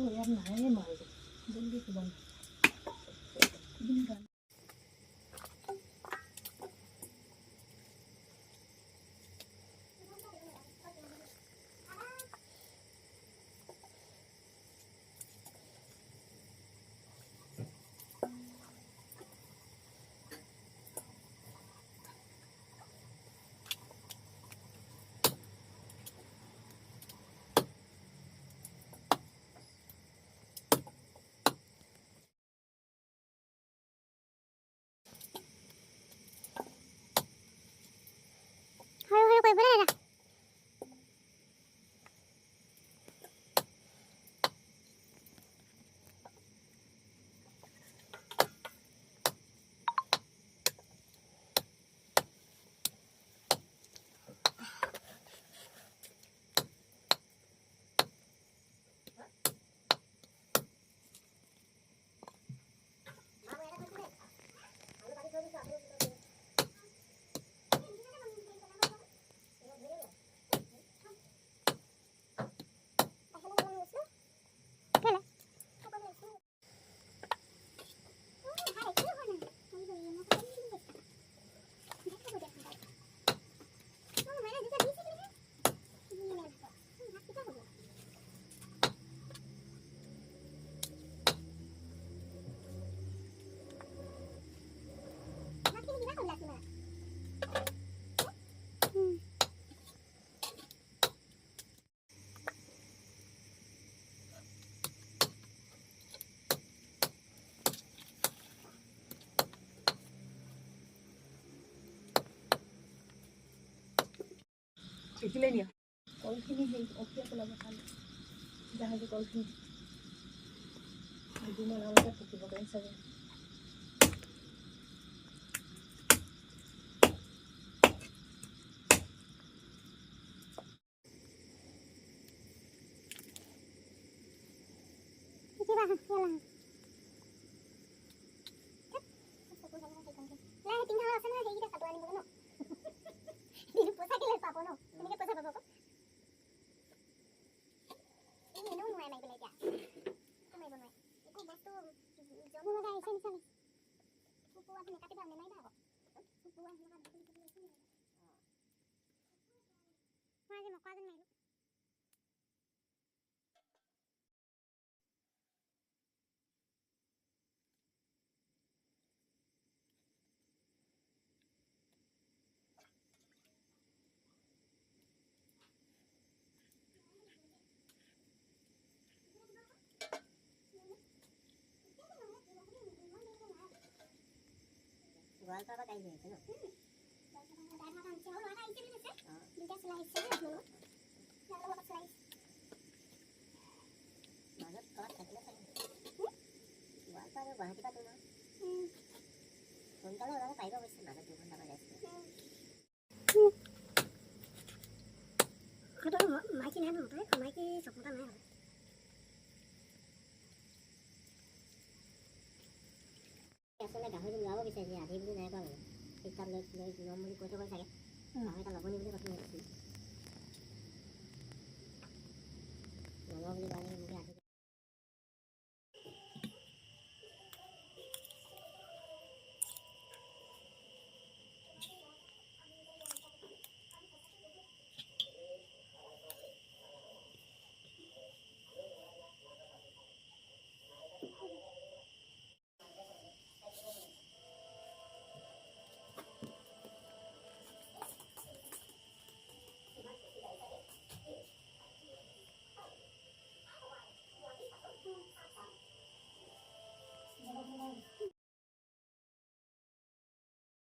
ইয়াত নাহে মাৰিব জলদি কিবা দেখিলে নিয়া কলখিনি সেই অফিয়া পেলাব খালে জাহাজী কলখিনি দুদিনমান আগতে পকিব পাৰিম চাগে Gua apa kayak gitu loh. Banget kelas katanya kan. Gua apa lu bahas apa tuh? Kalau orang kayak gue bisa banget tuh sama dia. Kalau makin anu tuh, kalau makin seputar mana? Asal dah hari minggu bisa jadi hari minggu naik banget. Kita lihat nomor kota kan saya. Kami kalau boleh boleh pakai.